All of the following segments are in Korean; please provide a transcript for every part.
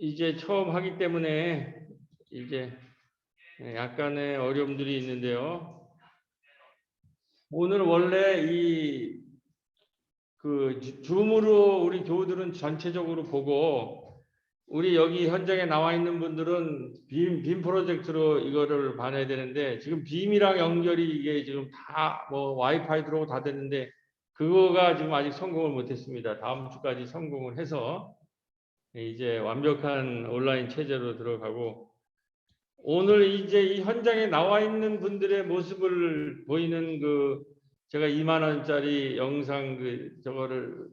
이제 처음 하기 때문에 이제 약간의 어려움들이 있는데요. 오늘 원래 줌으로 우리 교우들은 전체적으로 보고 우리 여기 현장에 나와 있는 분들은 빔 프로젝트로 이거를 봐야 되는데 지금 빔이랑 연결이 이게 지금 다 뭐 와이파이 들어오고 다 됐는데 그거가 지금 아직 성공을 못했습니다. 다음 주까지 성공을 해서 이제 완벽한 온라인 체제로 들어가고 오늘 이제 이 현장에 나와 있는 분들의 모습을 보이는 제가 2만 원짜리 영상 저거를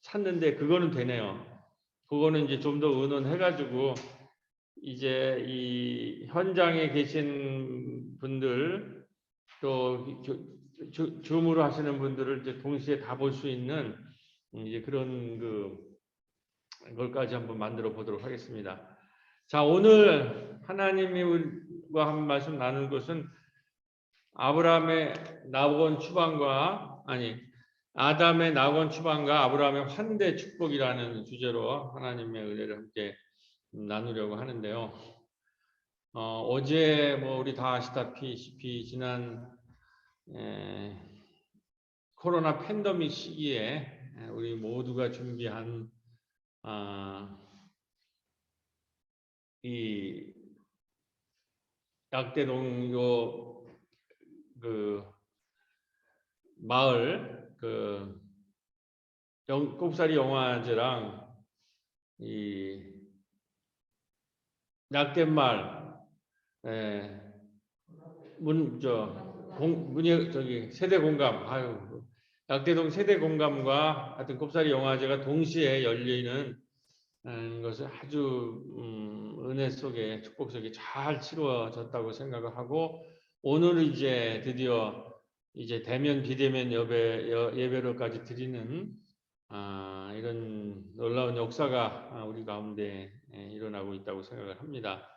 샀는데 그거는 되네요. 그거는 이제 좀 더 의논해가지고 이제 이 현장에 계신 분들 또 줌으로 하시는 분들을 이제 동시에 다 볼 수 있는 이제 그런 걸까지 한번 만들어 보도록 하겠습니다. 자, 오늘 하나님과 한 말씀 나눈 것은 아담의 낙원 추방과 아브라함의 환대 축복이라는 주제로 하나님의 은혜를 함께 나누려고 하는데요. 어제 뭐 우리 다 아시다시피 지난 코로나 팬데믹 시기에 우리 모두가 준비한 이 약대동 마을 꼽사리 영화제랑 이 낙댓말 세대 공감 약대동 세대 공감과 하여튼 꼽사리 영화제가 동시에 열리는 것을 아주 은혜 속에 축복 속에 잘 치루어졌다고 생각을 하고 오늘 이제 드디어 이제 대면 비대면 예배로까지 드리는 이런 놀라운 역사가 우리 가운데 일어나고 있다고 생각을 합니다.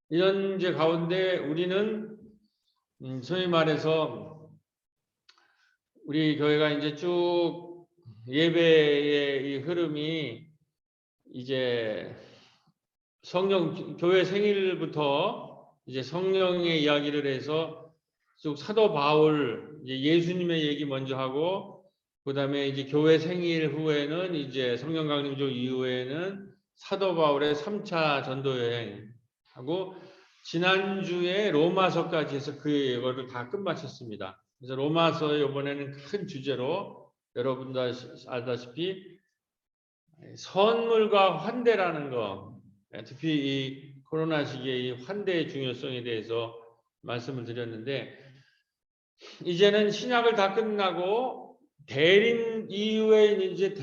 이런 이제 가운데 우리는 소위 말해서 우리 교회가 이제 쭉 예배의 이 흐름이 이제 교회 생일부터 이제 성령의 이야기를 해서 쭉 사도 바울 예수님의 얘기 먼저 하고 그다음에 이제 교회 생일 후에는 이제 성령 강림조 이후에는 사도 바울의 3차 전도 여행하고 지난주에 로마서까지 해서 이거를 다 끝마쳤습니다. 그래서 로마서 이번에는 큰 주제로 여러분도 알다시피 선물과 환대라는 거, 특히 이 코로나 시기에 이 환대의 중요성에 대해서 말씀을 드렸는데 이제는 신약을 다 끝나고 대림 이후에 이제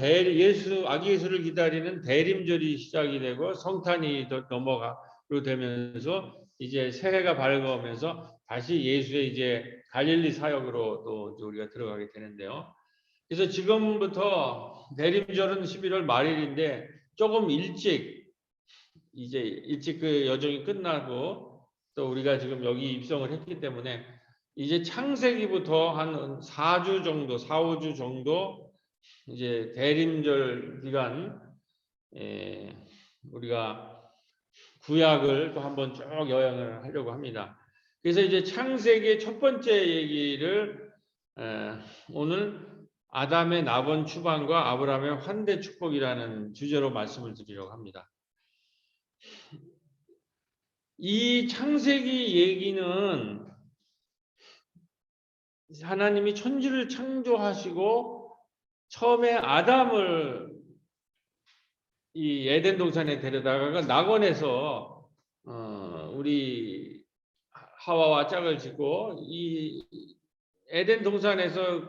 아기 예수를 기다리는 대림절이 시작이 되고 성탄이 넘어가로 되면서 이제 새해가 밝아오면서 다시 예수의 이제 갈릴리 사역으로 또 우리가 들어가게 되는데요. 그래서 지금부터 대림절은 11월 말일인데 조금 일찍 그 여정이 끝나고 또 우리가 지금 여기 입성을 했기 때문에 이제 창세기부터 한 4주 정도, 4, 5주 정도 이제 대림절 기간 우리가 구약을 또 한번 쭉 여행을 하려고 합니다. 그래서 이제 창세기의 첫 번째 얘기를 오늘 아담의 낙원 추방과 아브라함의 환대 축복이라는 주제로 말씀을 드리려고 합니다. 이 창세기 얘기는 하나님이 천지를 창조하시고 처음에 아담을 이 에덴 동산에 데려다가 낙원에서 우리 하와와 짝을 짓고 이 에덴 동산에서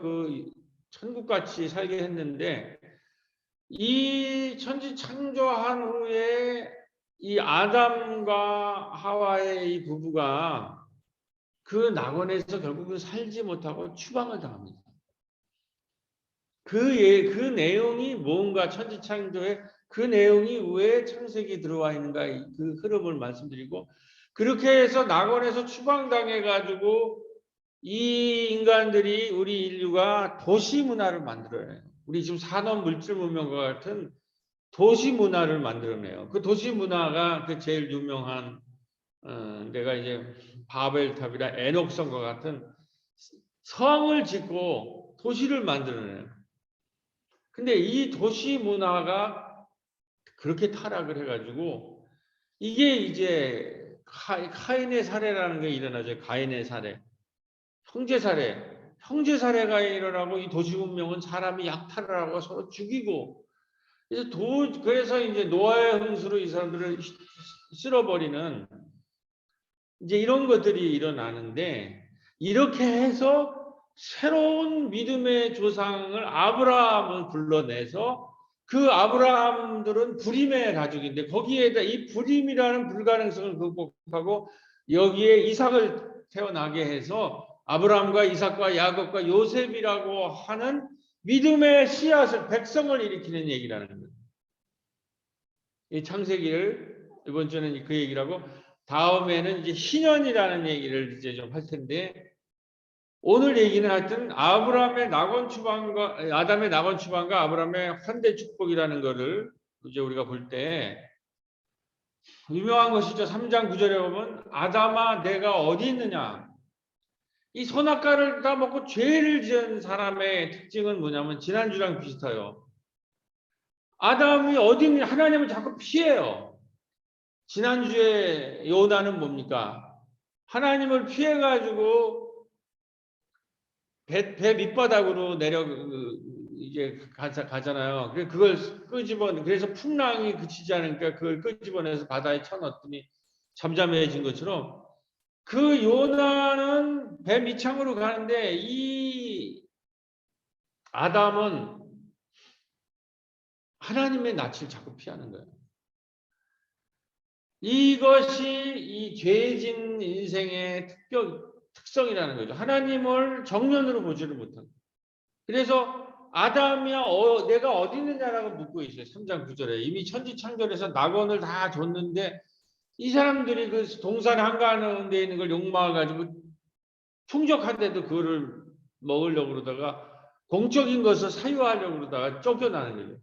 천국같이 살게 했는데 이 천지 창조한 후에 이 아담과 하와의 이 부부가 그 낙원에서 결국은 살지 못하고 추방을 당합니다. 그 내용이 뭔가 천지 창조의 그 내용이 왜 창세기에 들어와 있는가 그 흐름을 말씀드리고 그렇게 해서 낙원에서 추방당해가지고 이 인간들이 우리 인류가 도시 문화를 만들어요. 우리 지금 산업 물질 문명과 같은 도시 문화를 만들어내요. 그 도시 문화가 그 제일 유명한 내가 이제 바벨탑이라 에녹성과 같은 성을 짓고 도시를 만들어내요. 근데 이 도시 문화가 그렇게 타락을 해가지고 이게 이제 카인의 사례라는 게 일어나죠. 가인의 사례, 형제 사례. 형제 사례가 일어나고 이 도시 문명은 사람이 약탈을 하고 서로 죽이고 그래서 이제 노아의 홍수로 이 사람들을 쓸어버리는 이제 이런 것들이 일어나는데 이렇게 해서 새로운 믿음의 조상을 아브라함을 불러내서 그 아브라함들은 불임의 가족인데 거기에다 이 불임이라는 불가능성을 극복하고 여기에 이삭을 태어나게 해서 아브라함과 이삭과 야곱과 요셉이라고 하는 믿음의 씨앗을 백성을 일으키는 얘기라는 거예요. 이 창세기를 이번 주는 그 얘기를 하고 다음에는 이제 희년이라는 얘기를 이제 좀 할 텐데 오늘 얘기는 하여튼 아담의 낙원 추방과 아브라함의 환대 축복이라는 거를 이제 우리가 볼 때 유명한 것이죠. 3장 9절에 보면 아담아 내가 어디 있느냐. 이 선악과를 다 먹고 죄를 지은 사람의 특징은 뭐냐면 지난주랑 비슷해요. 아담이 어디 있느냐. 하나님을 자꾸 피해요. 지난주에 요나는 뭡니까? 하나님을 피해가지고 배 밑바닥으로 내려 이제 가잖아요. 그걸 그래서 풍랑이 그치지 않으니까 그걸 끄집어내서 바다에 쳐넣었더니 잠잠해진 것처럼 그 요나는 배 밑창으로 가는데 이 아담은 하나님의 낯을 자꾸 피하는 거예요. 이것이 이 죄진 인생의 특성이라는 거죠. 하나님을 정면으로 보지를 못하고. 그래서 아담이야 내가 어디 있느냐라고 묻고 있어요. 3장 9절에. 이미 천지창조에서 낙원을 다 줬는데 이 사람들이 그 동산 한가운데 있는 걸 욕망해가지고 충족한데도 그거를 먹으려고 그러다가 공적인 것을 사유하려고 그러다가 쫓겨나는 거예요.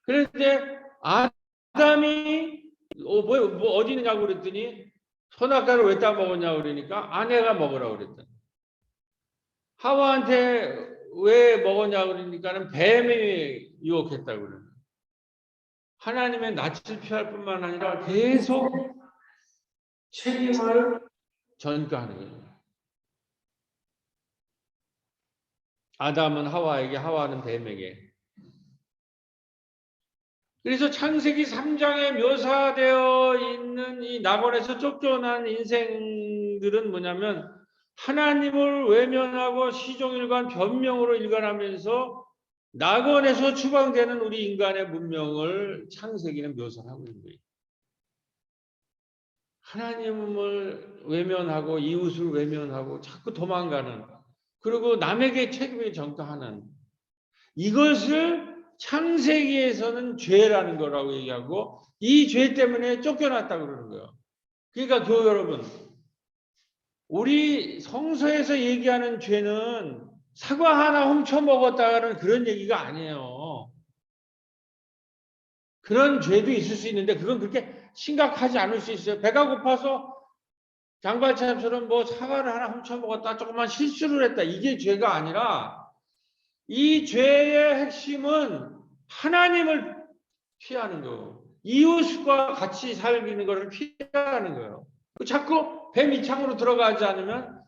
그런데 아담이 어디 있느냐고 그랬더니 선악과를 왜 따먹었냐고 그러니까 아내가 먹으라고 그랬다. 하와한테 왜 먹었냐고 그러니까는 뱀이 유혹했다고 그래요. 하나님의 낯을 피할 뿐만 아니라 계속 책임을 전가하는 거예요. 아담은 하와에게, 하와는 뱀에게. 그래서 창세기 3장에 묘사되어 있는 이 낙원에서 쫓겨난 인생들은 뭐냐면 하나님을 외면하고 시종일관 변명으로 일관하면서 낙원에서 추방되는 우리 인간의 문명을 창세기는 묘사하고 있는 거예요. 하나님을 외면하고 이웃을 외면하고 자꾸 도망가는 그리고 남에게 책임을 전가하는 이것을 창세기에서는 죄라는 거라고 얘기하고 이 죄 때문에 쫓겨났다고 그러는 거예요. 그러니까 교회 여러분 우리 성서에서 얘기하는 죄는 사과 하나 훔쳐 먹었다는 그런 얘기가 아니에요. 그런 죄도 있을 수 있는데 그건 그렇게 심각하지 않을 수 있어요. 배가 고파서 장발차처럼 뭐 사과를 하나 훔쳐 먹었다 조금만 실수를 했다 이게 죄가 아니라 이 죄의 핵심은 하나님을 피하는 거예요. 이웃과 같이 살기는 것을 피하는 거예요. 자꾸 배 밑창으로 들어가지 않으면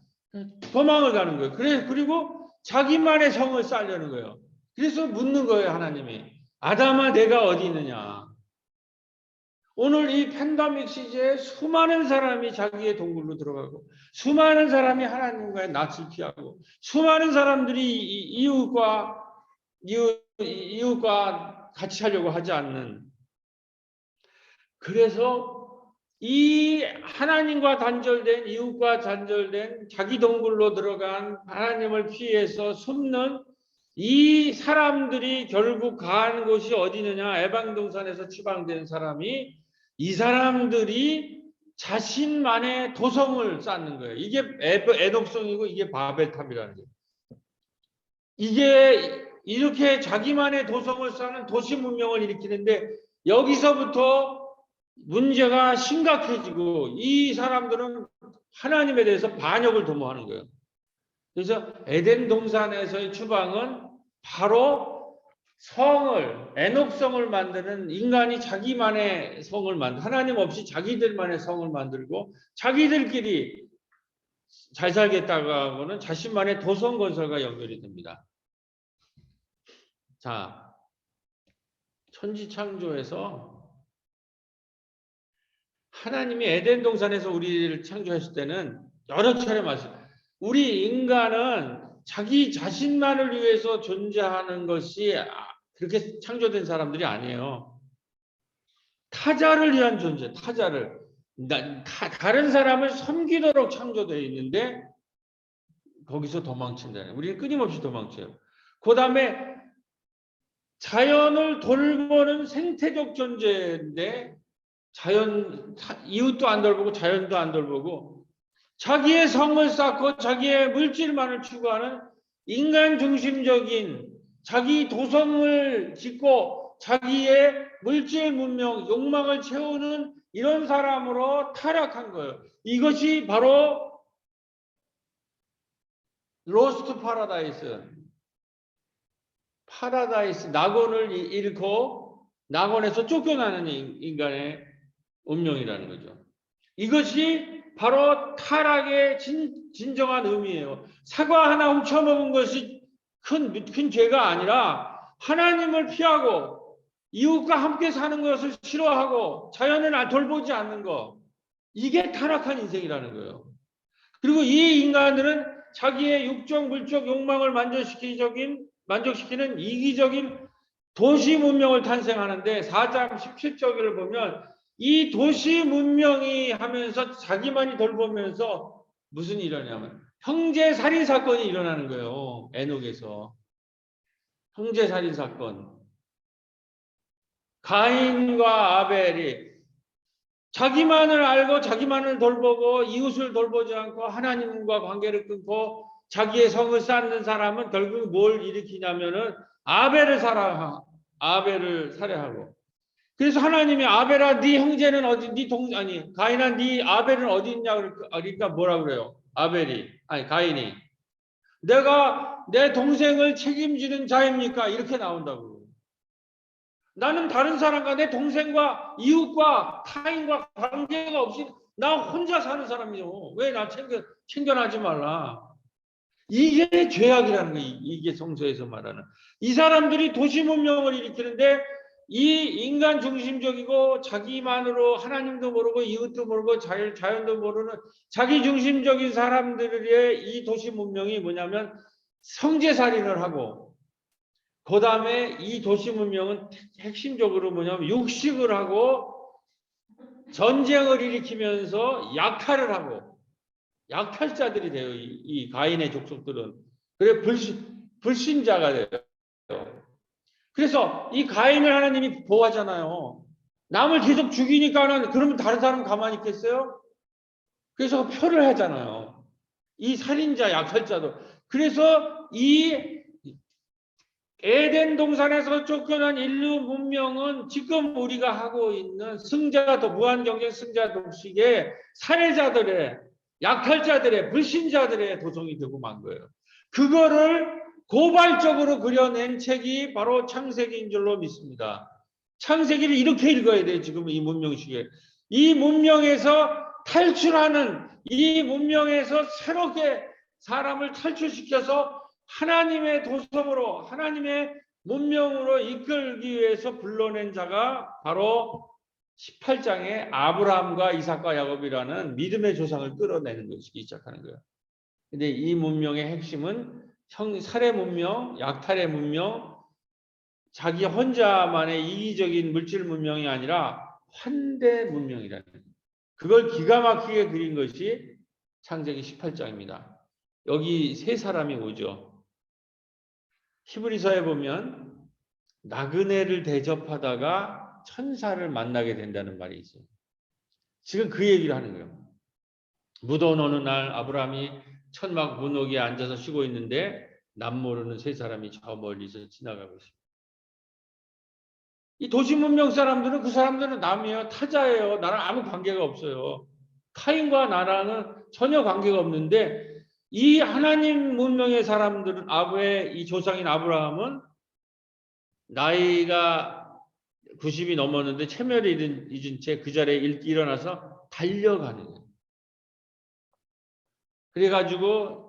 도망을 가는 거예요. 그리고 자기만의 성을 쌓으려는 거예요. 그래서 묻는 거예요, 하나님이. 아담아, 내가 어디 있느냐? 오늘 이 팬데믹 시기에 수많은 사람이 자기의 동굴로 들어가고, 수많은 사람이 하나님과의 낯을 피하고, 수많은 사람들이 이웃과 같이 하려고 하지 않는. 그래서 이 하나님과 단절된 이웃과 단절된 자기 동굴로 들어간 하나님을 피해서 숨는 이 사람들이 결국 간 곳이 어디느냐 에방동산에서 추방된 사람이 이 사람들이 자신만의 도성을 쌓는 거예요. 이게 에녹성이고 이게 바벨탑이라는 거예요. 이게 이렇게 자기만의 도성을 쌓는 도시 문명을 일으키는데 여기서부터 문제가 심각해지고 이 사람들은 하나님에 대해서 반역을 도모하는 거예요. 그래서 에덴 동산에서의 추방은 바로 성을, 에녹성을 만드는 인간이 자기만의 성을 하나님 없이 자기들만의 성을 만들고 자기들끼리 잘 살겠다고 하고는 자신만의 도성 건설과 연결이 됩니다. 자, 천지창조에서 하나님이 에덴 동산에서 우리를 창조했을 때는 여러 차례 우리 인간은 자기 자신만을 위해서 존재하는 것이 그렇게 창조된 사람들이 아니에요. 타자를 위한 존재, 타자를. 다른 사람을 섬기도록 창조되어 있는데 거기서 도망친다. 우리는 끊임없이 도망쳐요. 그 다음에 자연을 돌보는 생태적 존재인데 이웃도 안 돌보고 자연도 안 돌보고 자기의 성을 쌓고 자기의 물질만을 추구하는 인간 중심적인 자기 도성을 짓고 자기의 물질 문명, 욕망을 채우는 이런 사람으로 타락한 거예요. 이것이 바로 로스트 파라다이스, 낙원을 잃고 낙원에서 쫓겨나는 인간의 운명이라는 거죠. 이것이 바로 타락의 진정한 의미예요. 사과 하나 훔쳐먹은 것이 큰 죄가 아니라 하나님을 피하고 이웃과 함께 사는 것을 싫어하고 자연을 돌보지 않는 것. 이게 타락한 인생이라는 거예요. 그리고 이 인간들은 자기의 육적, 물적 욕망을 만족시키는 이기적인 도시 문명을 탄생하는데 4장 17절을 보면 이 도시 문명이 하면서 자기만이 돌보면서 무슨 일이 일어나냐면 형제 살인 사건이 일어나는 거예요. 에녹에서. 형제 살인 사건. 가인과 아벨이 자기만을 알고 자기만을 돌보고 이웃을 돌보지 않고 하나님과 관계를 끊고 자기의 성을 쌓는 사람은 결국 뭘 일으키냐면은 아벨을 살해하고. 그래서 하나님이 아벨아 네 형제는 어디 가인아 네 아벨은 어디 있냐 그러니까 뭐라 그래요? 가인이 내가 내 동생을 책임지는 자입니까? 이렇게 나온다고. 나는 다른 사람과 내 동생과 이웃과 타인과 관계가 없이 나 혼자 사는 사람이요. 왜 나 챙겨나지 말라. 이게 죄악이라는 거예요. 이게 성서에서 말하는. 이 사람들이 도시 문명을 일으키는데 이 인간 중심적이고 자기만으로 하나님도 모르고 이웃도 모르고 자연도 모르는 자기 중심적인 사람들의 이 도시 문명이 뭐냐면 성제살인을 하고 그 다음에 이 도시 문명은 핵심적으로 뭐냐면 육식을 하고 전쟁을 일으키면서 약탈을 하고 약탈자들이 돼요. 이 가인의 족속들은. 그래 불신자가 돼요. 그래서 이 가인을 하나님이 보호하잖아요. 남을 계속 죽이니까는 그러면 다른 사람 가만히 있겠어요? 그래서 표를 하잖아요. 이 살인자, 약탈자도. 그래서 이 에덴 동산에서 쫓겨난 인류 문명은 지금 우리가 하고 있는 무한경쟁 승자 독식의 살해자들의 약탈자들의 불신자들의 도성이 되고 만 거예요. 그거를 고발적으로 그려낸 책이 바로 창세기인 줄로 믿습니다. 창세기를 이렇게 읽어야 돼요. 지금 이 문명식에. 이 문명에서 탈출하는 이 문명에서 새롭게 사람을 탈출시켜서 하나님의 도성으로 하나님의 문명으로 이끌기 위해서 불러낸 자가 바로 18장에 아브라함과 이삭과 야곱이라는 믿음의 조상을 끌어내는 것이 시작하는 거예요. 근데 이 문명의 핵심은 살해 문명, 약탈의 문명, 자기 혼자만의 이기적인 물질 문명이 아니라 환대 문명이라는 거예요. 그걸 기가 막히게 그린 것이 창세기 18장입니다. 여기 세 사람이 오죠. 히브리서에 보면 나그네를 대접하다가 천사를 만나게 된다는 말이 있어요. 지금 그 얘기를 하는 거예요. 무더운 어느 날 아브라함이 천막 문옥에 앉아서 쉬고 있는데 남 모르는 세 사람이 저 멀리서 지나가고 있습니다. 이 도시 문명 사람들은 그 사람들은 남이에요. 타자예요. 나랑 아무 관계가 없어요. 카인과 나랑은 전혀 관계가 없는데 이 하나님 문명의 사람들은 아브의 이 조상인 아브라함은 나이가 90이 넘었는데 체멸이 잊은 채 그 자리에 일어나서 달려가는 거예요. 그래가지고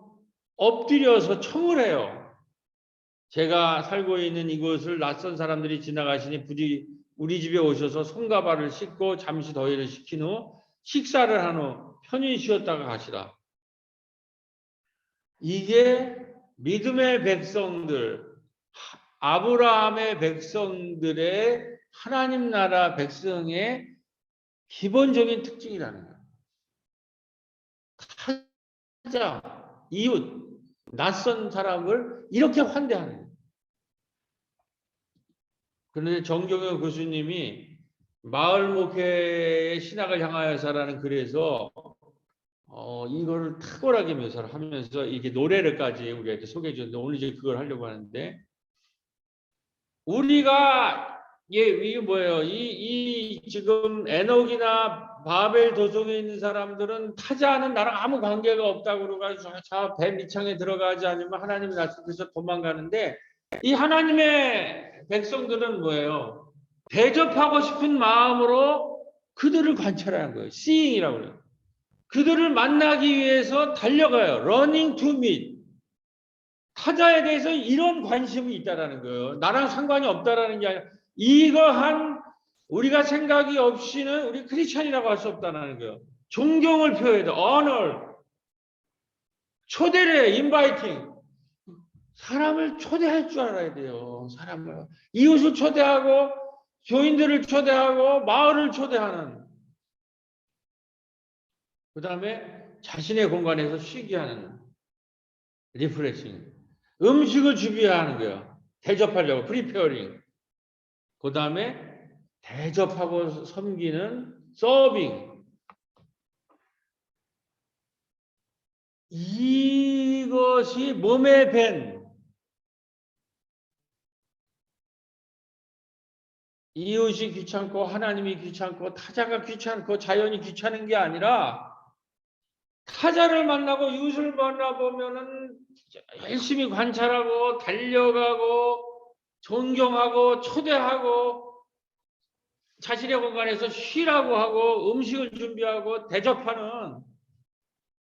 엎드려서 청을 해요. 제가 살고 있는 이곳을 낯선 사람들이 지나가시니 부디 우리 집에 오셔서 손과 발을 씻고 잠시 더위를 식힌 후 식사를 한 후 편히 쉬었다가 가시라. 이게 믿음의 백성들, 아브라함의 백성들의 하나님 나라 백성의 기본적인 특징이라는 거예요. 타자, 이웃, 낯선 사람을 이렇게 환대하는 거예요. 그런데 정경영 교수님이 마을 목회의 신학을 향하여서라는 글에서 이거를 탁월하게 묘사를 하면서 이렇게 노래를까지 우리한테 소개해 줬는데 오늘 이제 그걸 하려고 하는데 우리가 이게 뭐예요? 이 지금 에녹이나 바벨 도성에 있는 사람들은 타자는 나랑 아무 관계가 없다고 그러가지고 저 배 밑창에 들어가지 않으면 하나님이 나서서 도망가는데 이 하나님의 백성들은 뭐예요? 대접하고 싶은 마음으로 그들을 관찰하는 거예요. seeing이라고 그래요. 그들을 만나기 위해서 달려가요. running to meet. 타자에 대해서 이런 관심이 있다라는 거예요. 나랑 상관이 없다라는 게 아니라 이거한 우리가 생각이 없이는 우리 크리스천이라고 할 수 없다는 거예요. 존경을 표해야 돼. honor. 초대를 해. inviting. 사람을 초대할 줄 알아야 돼요. 사람을. 이웃을 초대하고 교인들을 초대하고 마을을 초대하는. 그 다음에 자신의 공간에서 쉬게 하는 리프레싱. 음식을 준비하는 거예요. 대접하려고 프리페어링. 그 다음에 대접하고 섬기는 서빙. 이것이 몸에 밴 이웃이 귀찮고 하나님이 귀찮고 타자가 귀찮고 자연이 귀찮은 게 아니라 타자를 만나고 이웃을 만나보면은 열심히 관찰하고 달려가고 존경하고 초대하고 자신의 공간에서 쉬라고 하고 음식을 준비하고 대접하는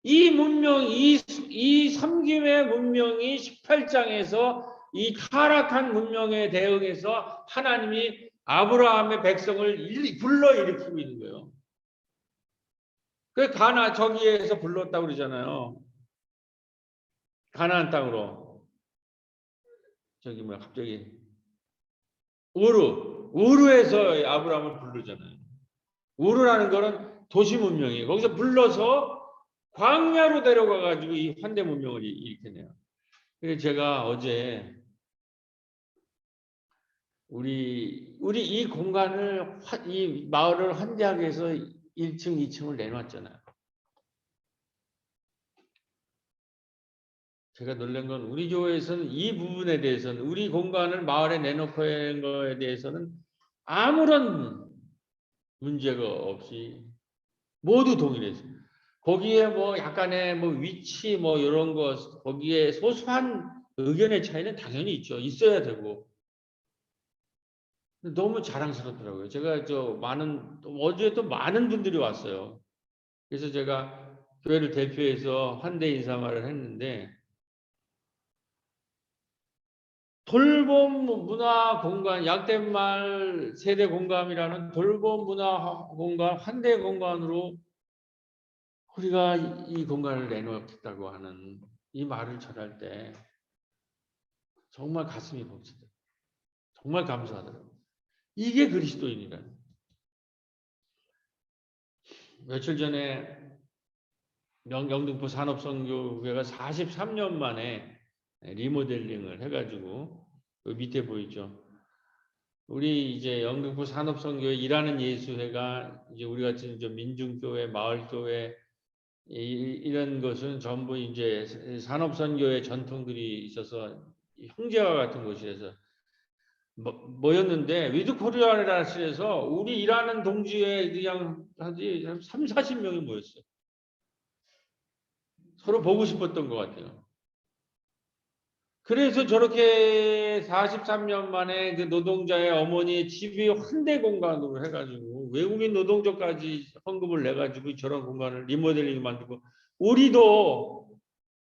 이 문명, 이 섬김의 문명이 18장에서 이 타락한 문명에 대응해서 하나님이 아브라함의 백성을 불러일으키고 있는 거예요. 그 저기에서 불렀다고 그러잖아요. 가나안 땅으로. 저기 뭐야 갑자기 우르에서 아브라함을 부르잖아요. 우르라는 거는 도시 문명이에요. 거기서 불러서 광야로 데려가 가지고 이 환대 문명을 일으켰네요. 그래서 제가 어제 우리 이 공간을 이 마을을 환대하기 위해서 1층, 2층을 내놨잖아요. 제가 놀란 건 우리 교회에서는 이 부분에 대해서는 우리 공간을 마을에 내놓고 하는 거에 대해서는 아무런 문제가 없이 모두 동일했어요. 거기에 뭐 약간의 뭐 위치 뭐 이런 거 거기에 소소한 의견의 차이는 당연히 있죠. 있어야 되고. 너무 자랑스럽더라고요. 제가 어제 또 많은 분들이 왔어요. 그래서 제가 교회를 대표해서 환대 인사말을 했는데 돌봄 문화 공간, 약대말 세대 공감이라는 돌봄 문화 공간, 환대 공간으로 우리가 이 공간을 내놓겠다고 하는 이 말을 전할 때 정말 가슴이 벅차요. 정말 감사하더라고요. 이게 그리스도인이라는. 며칠 전에 영등포 산업선교회가 43년 만에 리모델링을 해가지고 그 밑에 보이죠. 우리 이제 영등포 산업선교회 일하는 예수회가 이제 우리 같은 민중교회, 마을교회 이런 것은 전부 이제 산업선교의 전통들이 있어서 형제와 같은 곳이라서 모였는데 위드 코리아라는 시에서 우리 일하는 동지에 그냥 한 3, 40명이 모였어요. 서로 보고 싶었던 것 같아요. 그래서 저렇게 43년 만에 그 노동자의 어머니의 집이 환대 공간으로 해가지고 외국인 노동자까지 헌금을 내가지고 저런 공간을 리모델링 만들고 우리도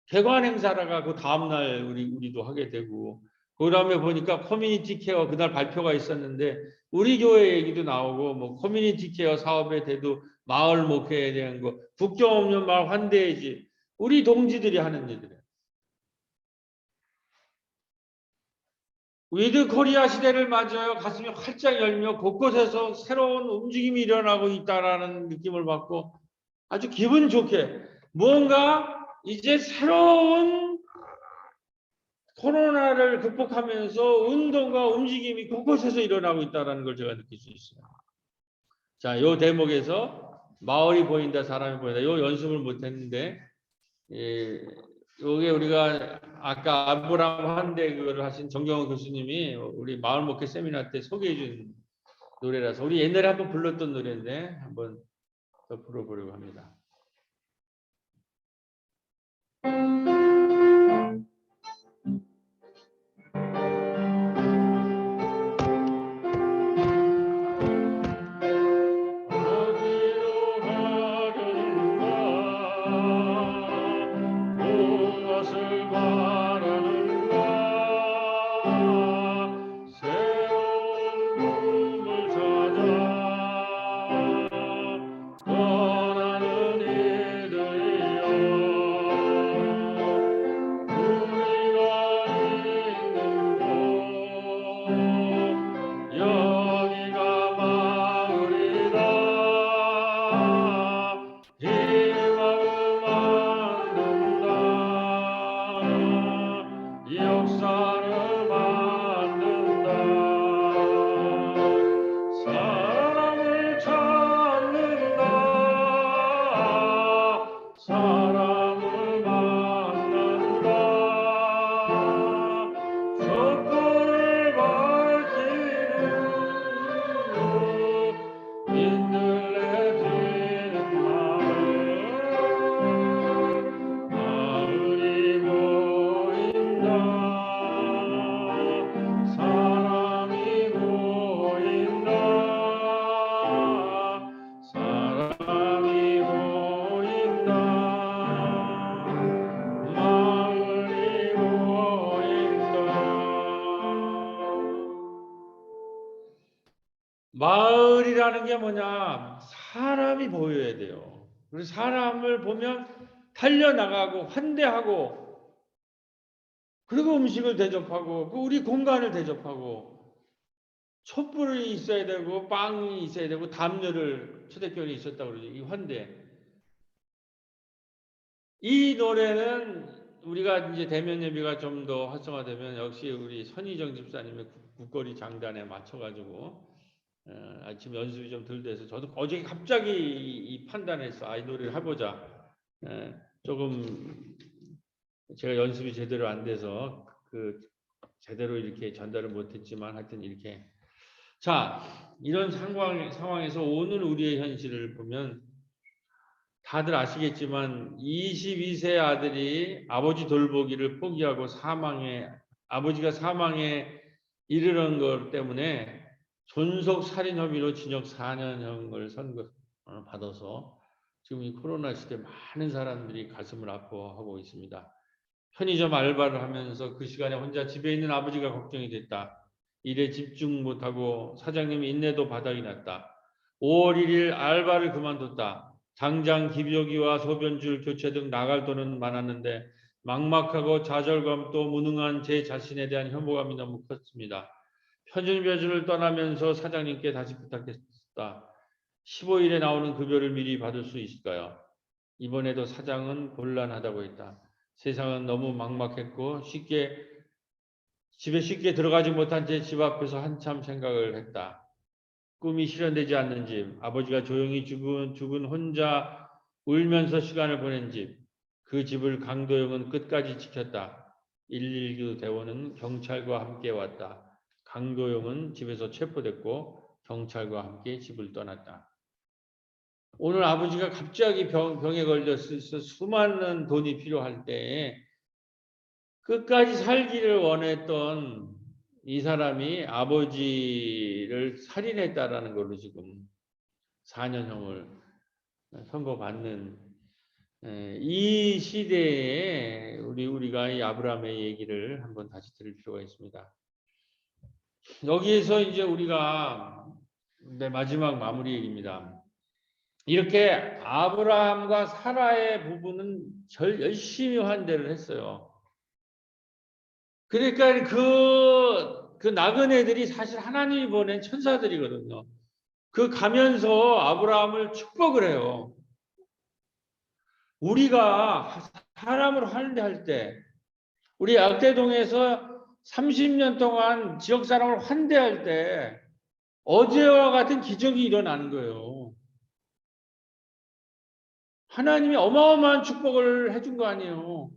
개관 행사라가 그 다음날 우리도 하게 되고 그다음에 보니까 커뮤니티 케어 그날 발표가 있었는데 우리 교회 얘기도 나오고 뭐 커뮤니티 케어 사업에 대도 마을 목회에 대한 거 국경 없는 마을 환대해지 우리 동지들이 하는 일이래요. 위드 코리아 시대를 맞아요. 가슴이 활짝 열며 곳곳에서 새로운 움직임이 일어나고 있다라는 느낌을 받고 아주 기분 좋게 무언가 이제 새로운 코로나를 극복하면서 운동과 움직임이 곳곳에서 일어나고 있다는 걸 제가 느낄 수 있어요. 자, 요 대목에서 마을이 보인다, 사람이 보인다. 요 연습을 못했는데, 요게 우리가 아까 아브라함 환대 그걸 하신 정경호 교수님이 우리 마을 목회 세미나 때 소개해 준 노래라서 우리 옛날에 한번 불렀던 노래인데 한번 더 불러보려고 합니다. 마을이라는 게 뭐냐? 사람이 보여야 돼요. 그래서 사람을 보면 달려나가고 환대하고 그리고 음식을 대접하고 우리 공간을 대접하고 촛불이 있어야 되고 빵이 있어야 되고 담요를 초대교회에 있었다고 그러죠. 이 환대. 이 노래는 우리가 이제 대면 예배가 좀 더 활성화되면 역시 우리 선희정 집사님의 국거리 장단에 맞춰가지고 아침 연습이 좀 덜 돼서 저도 어제 갑자기 이 판단했어. 이 노래를 해보자. 조금 제가 연습이 제대로 안 돼서 제대로 이렇게 전달을 못했지만 하여튼 이렇게 자 이런 상황에서 오늘 우리의 현실을 보면 다들 아시겠지만 22세 아들이 아버지 돌보기를 포기하고 아버지가 사망에 이르는 것 때문에 존속 살인 혐의로 징역 4년형을 받아서 지금 이 코로나 시대 많은 사람들이 가슴을 아파하고 있습니다. 편의점 알바를 하면서 그 시간에 혼자 집에 있는 아버지가 걱정이 됐다. 일에 집중 못하고 사장님의 인내도 바닥이 났다. 5월 1일 알바를 그만뒀다. 당장 기저귀와 소변줄 교체 등 나갈 돈은 많았는데 막막하고 좌절감 또 무능한 제 자신에 대한 혐오감이 너무 컸습니다. 편집여주를 떠나면서 사장님께 다시 부탁했다. 15일에 나오는 급여를 미리 받을 수 있을까요? 이번에도 사장은 곤란하다고 했다. 세상은 너무 막막했고 집에 쉽게 들어가지 못한 채 집 앞에서 한참 생각을 했다. 꿈이 실현되지 않는 집, 아버지가 조용히 죽은 혼자 울면서 시간을 보낸 집. 그 집을 강도영은 끝까지 지켰다. 119 대원은 경찰과 함께 왔다. 강도영은 집에서 체포됐고 경찰과 함께 집을 떠났다. 오늘 아버지가 갑자기 병에 걸려서 수많은 돈이 필요할 때 끝까지 살기를 원했던 이 사람이 아버지를 살인했다라는 걸로 지금 4년형을 선고받는 이 시대에 우리가 이 아브라함의 얘기를 한번 다시 들을 필요가 있습니다. 여기에서 이제 우리가 마지막 마무리 얘기입니다. 이렇게 아브라함과 사라의 부부는 열심히 환대를 했어요. 그러니까 그 나그네들이 사실 하나님이 보낸 천사들이거든요. 그 가면서 아브라함을 축복을 해요. 우리가 사람을 환대할 때, 우리 약대동에서 30년 동안 지역 사람을 환대할 때 어제와 같은 기적이 일어나는 거예요. 하나님이 어마어마한 축복을 해준 거 아니에요.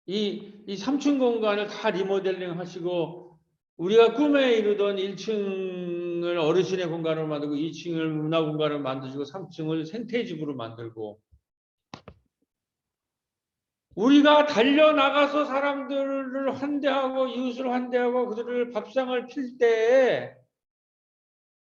이 3층 공간을 다 리모델링 하시고 우리가 꿈에 이루던 1층을 어르신의 공간으로 만들고 2층을 문화 공간으로 만드시고 3층을 생태집으로 만들고 우리가 달려나가서 사람들을 환대하고 이웃을 환대하고 그들을 밥상을 필 때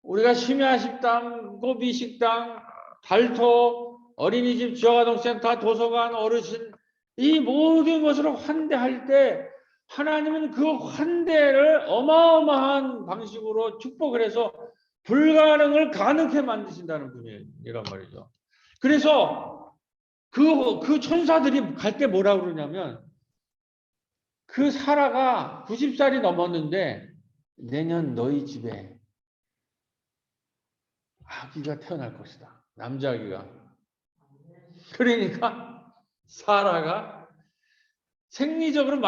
우리가 심야식당, 고비식당, 달토, 어린이집, 지역아동센터, 도서관, 어르신 이 모든 것으로 환대할 때 하나님은 그 환대를 어마어마한 방식으로 축복을 해서 불가능을 가능케 만드신다는 분이란 말이죠. 그래서 그 천사들이 갈 때 뭐라고 그러냐면 그 사라가 90살이 넘었는데 내년 너희 집에 아기가 태어날 것이다. 남자아기가. 그러니까 사라가 생리적으로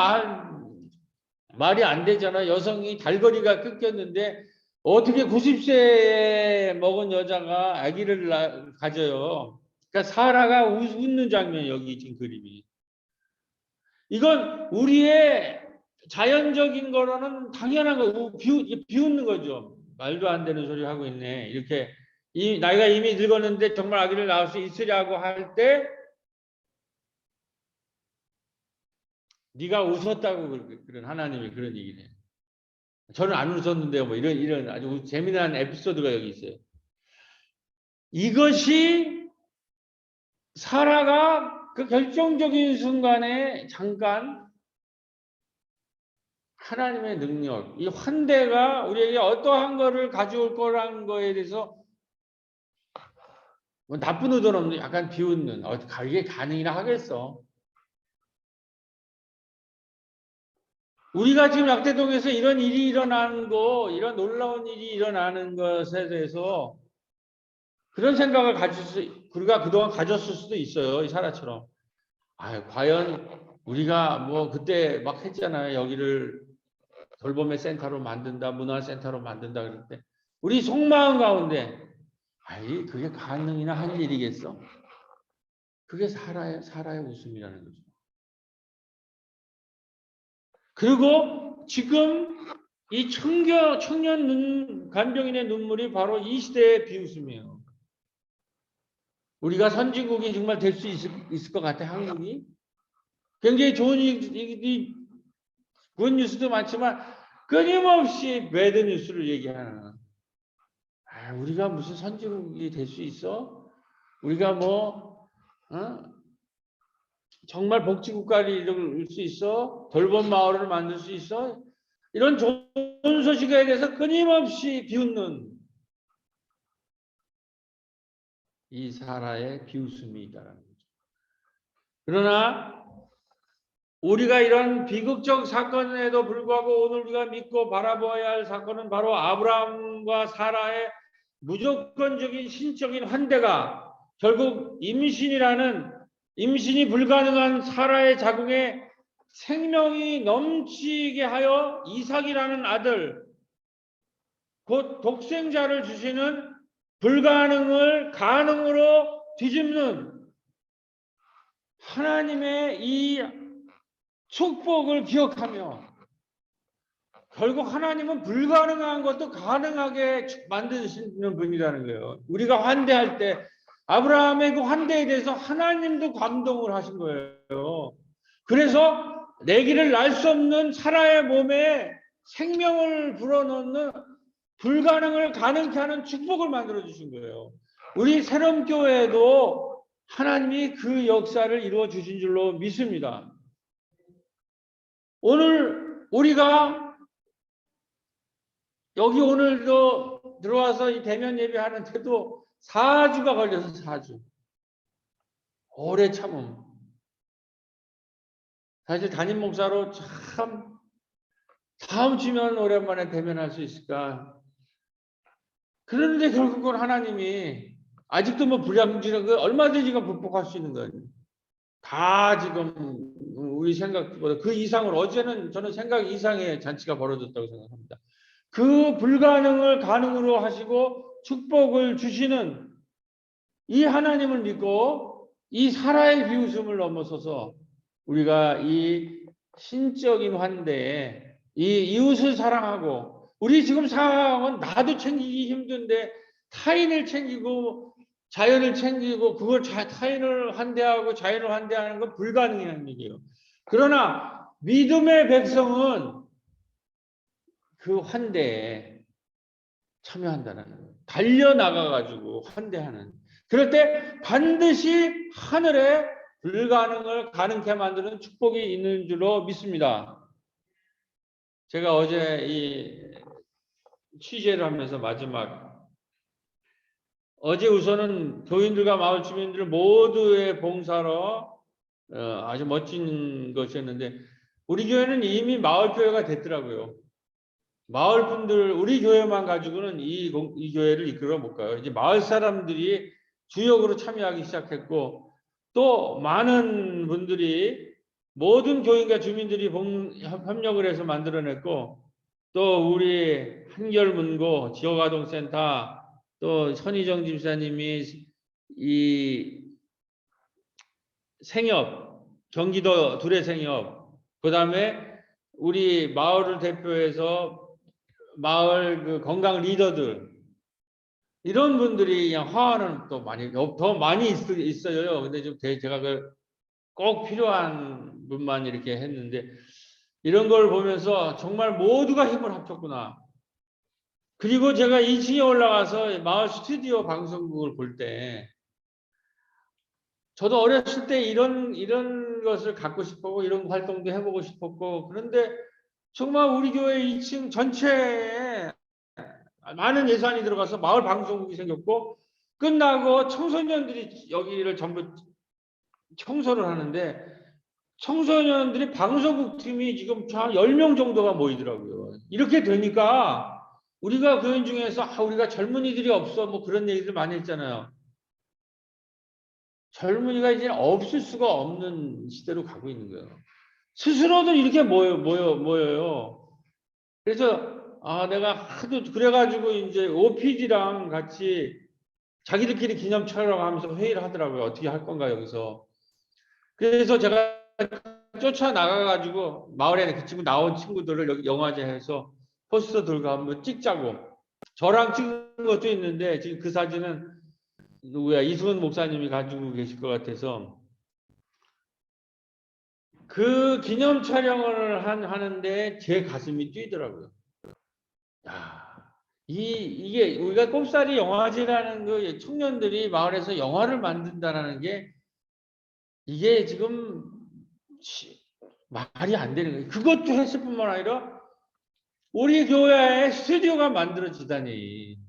말이 안 되잖아. 여성이 달거리가 끊겼는데 어떻게 90세 먹은 여자가 아기를 가져요. 그러니까 사라가 웃는 장면이 여기 지금 그림이. 이건 우리의 자연적인 거로는 당연한 거, 비웃는 거죠. 말도 안 되는 소리 하고 있네. 이렇게 나이가 이미 늙었는데 정말 아기를 낳을 수 있으려고 할 때 네가 웃었다고 그런 하나님이 그런 얘기를 해요. 저는 안 웃었는데요. 뭐 이런 아주 재미난 에피소드가 여기 있어요. 이것이 사라가 그 결정적인 순간에 잠깐 하나님의 능력, 이 환대가 우리에게 어떠한 거를 가져올 거라는 거에 대해서 뭐 나쁜 의도는 없는 약간 비웃는 이게 가능이나 하겠어. 우리가 지금 약대동에서 이런 일이 일어나는 거, 이런 놀라운 일이 일어나는 것에 대해서 그런 생각을 우리가 그동안 가졌을 수도 있어요. 이 사라처럼. 과연 우리가 뭐 그때 막 했잖아요. 여기를 돌봄의 센터로 만든다, 문화센터로 만든다 그럴 때 우리 속마음 가운데 그게 가능이나 할 일이겠어? 그게 사라의 웃음이라는 거죠. 그리고 지금 이 청년 간병인의 눈물이 바로 이 시대의 비웃음이에요. 우리가 선진국이 정말 될 수 있을 것 같아, 한국이. 굉장히 좋은 굿 뉴스도 많지만 끊임없이 배드 뉴스를 얘기하는. 우리가 무슨 선진국이 될 수 있어? 우리가 정말 복지국가를 이룰 수 있어? 돌봄 마을을 만들 수 있어? 이런 좋은 소식에 대해서 끊임없이 비웃는 이 사라의 비웃음이 있다는 거죠. 그러나 우리가 이런 비극적 사건에도 불구하고 오늘 우리가 믿고 바라보아야 할 사건은 바로 아브라함과 사라의 무조건적인 신적인 환대가 결국 임신이 불가능한 사라의 자궁에 생명이 넘치게 하여 이삭이라는 아들, 곧 독생자를 주시는 불가능을 가능으로 뒤집는 하나님의 이 축복을 기억하며 결국 하나님은 불가능한 것도 가능하게 만드시는 분이라는 거예요. 우리가 환대할 때 아브라함의 그 환대에 대해서 하나님도 감동을 하신 거예요. 그래서 내기를 날 수 없는 사라의 몸에 생명을 불어넣는 불가능을 가능케 하는 축복을 만들어 주신 거예요. 우리 새로운 교회도 하나님이 그 역사를 이루어 주신 줄로 믿습니다. 오늘 우리가 여기 오늘도 들어와서 이 대면 예배하는데도 4주가 걸려서 4주. 오래 참음. 사실 담임 목사로 참 다음 주면 오랜만에 대면할 수 있을까. 그런데 결국은 하나님이 아직도 뭐 불량질은 그 얼마든지 극복할 수 있는 거예요. 다 지금 우리 생각보다 그 이상으로 어제는 저는 생각 이상의 잔치가 벌어졌다고 생각합니다. 그 불가능을 가능으로 하시고 축복을 주시는 이 하나님을 믿고 이 사라의 비웃음을 넘어서서 우리가 이 신적인 환대에 이 이웃을 사랑하고 우리 지금 상황은 나도 챙기기 힘든데 타인을 챙기고 자연을 챙기고 그걸 타인을 환대하고 자연을 환대하는 건 불가능한 얘기예요. 그러나 믿음의 백성은 그 환대에 참여한다는 거예요. 달려나가가지고 환대하는. 그럴 때 반드시 하늘에 불가능을 가능케 만드는 축복이 있는 줄로 믿습니다. 제가 어제 이 취재를 하면서 마지막 어제 우선은 교인들과 마을 주민들 모두의 봉사로 아주 멋진 것이었는데 우리 교회는 이미 마을교회가 됐더라고요. 마을 분들 우리 교회만 가지고는 이 교회를 이끌어 못 가요. 이제 마을 사람들이 주역으로 참여하기 시작했고 또 많은 분들이 모든 교인과 주민들이 협력을 해서 만들어냈고 또 우리 한결문고 지역아동센터 또 선희정 집사님이 이 생협 경기도 두레생협 그다음에 우리 마을을 대표해서 마을 그 건강 리더들 이런 분들이 그냥 화하는 또 많이 더 많이 있어요. 근데 좀 제가 꼭 필요한 분만 이렇게 했는데 이런 걸 보면서 정말 모두가 힘을 합쳤구나. 그리고 제가 2층에 올라가서 마을 스튜디오 방송국을 볼 때 저도 어렸을 때 이런 것을 갖고 싶었고 이런 활동도 해보고 싶었고 그런데 정말 우리 교회 2층 전체에 많은 예산이 들어가서 마을 방송국이 생겼고 끝나고 청소년들이 여기를 전부 청소를 하는데 청소년들이 방송국 팀이 지금 한 10명 정도가 모이더라고요. 이렇게 되니까 우리가 교인 중에서 우리가 젊은이들이 없어 뭐 그런 얘기들 많이 했잖아요. 젊은이가 이제 없을 수가 없는 시대로 가고 있는 거예요. 스스로도 이렇게 모여요. 그래서 내가 하도 그래가지고 이제 OPD랑 같이 자기들끼리 기념 촬영하면서 회의를 하더라고요. 어떻게 할 건가 여기서. 그래서 제가 쫓아 나가가지고 마을에 그 친구 나온 친구들을 여기 영화제에서 포스터 들고 한번 찍자고. 저랑 찍은 것도 있는데 지금 그 사진은 누구야 이승훈 목사님이 가지고 계실 것 같아서 그 기념 촬영을 하는데 제 가슴이 뛰더라고요. 야, 이게 우리가 꼽사리 영화제라는 그 청년들이 마을에서 영화를 만든다라는 게 이게 지금 말이 안 되는 거예요. 그것도 했을 뿐만 아니라 우리 교회에 스튜디오가 만들어지다니.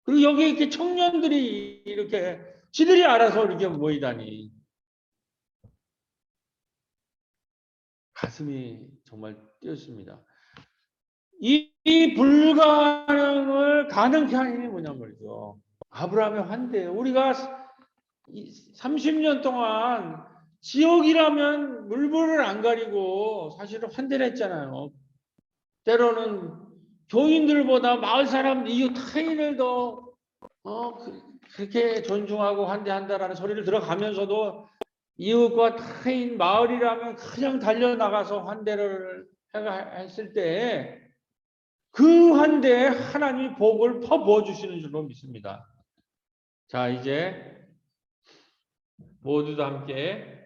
그리고 여기 이렇게 청년들이 이렇게 지들이 알아서 이렇게 모이다니. 가슴이 정말 뛰었습니다. 이 불가능을 가능케 하는 힘이 뭐냐 말이죠. 아브라함의 환대. 우리가 30년 동안 지옥이라면 물불을 안 가리고 사실은 환대를 했잖아요. 때로는 교인들보다 마을 사람 이웃 타인을 더 그렇게 존중하고 환대한다라는 소리를 들어가면서도 이웃과 타인 마을이라면 그냥 달려나가서 환대를 했을 때 그 환대에 하나님이 복을 퍼부어 주시는 줄로 믿습니다. 자, 이제 모두도 함께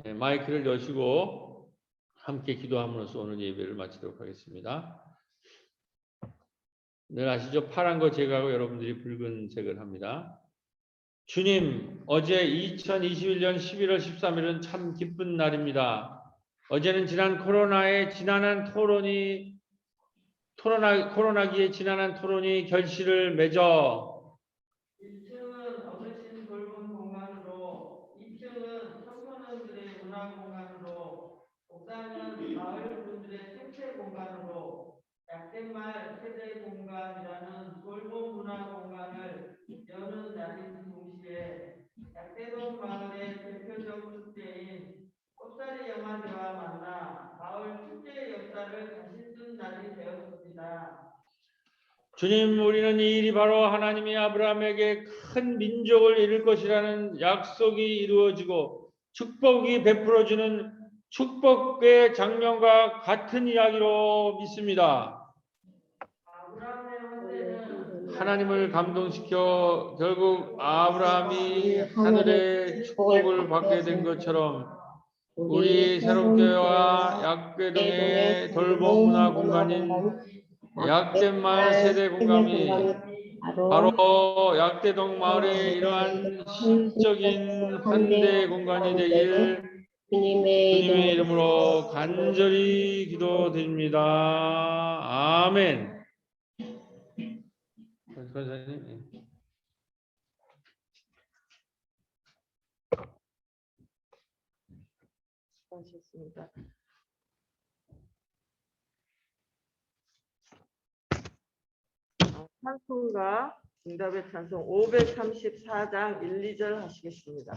마이크를 여시고 함께 기도함으로써 오늘 예배를 마치도록 하겠습니다. 늘 아시죠? 파란 거 제거하고 여러분들이 붉은색을 합니다. 주님, 어제 2021년 11월 13일은 참 기쁜 날입니다. 어제는 코로나기에 지난한 토론이 결실을 맺어 1층은 어르신 돌봄 공간으로, 2층은 청소년들의 문화 공간으로, 옥상은 마을 분들의 생태 공간으로, 약대말 세대 공간이라는 돌봄 문화 공간을 여는 날인 동시에 약대동 마을의 대표적 축제인 꽃다리 영화제와 만나 마을 축제의 역사를 다시 쓴 날이 되었습니다. 주님, 우리는 이 일이 바로 하나님이 아브라함에게 큰 민족을 이룰 것이라는 약속이 이루어지고 축복이 베풀어주는 축복의 장면과 같은 이야기로 믿습니다. 하나님을 감동시켜 결국 아브라함이 하늘의 축복을 받게 된 것처럼 우리 새롭교회와 약궤동의 돌봄 문화 공간인 약대마을 세대 공감이 바로 약대동 마을의 이러한 신적인 환대 공간이 되길 주님의 이름으로 간절히 기도드립니다. 아멘. 권사님. 하셨습니다. 찬송가 응답의 찬송 534장 1, 2절 하시겠습니다.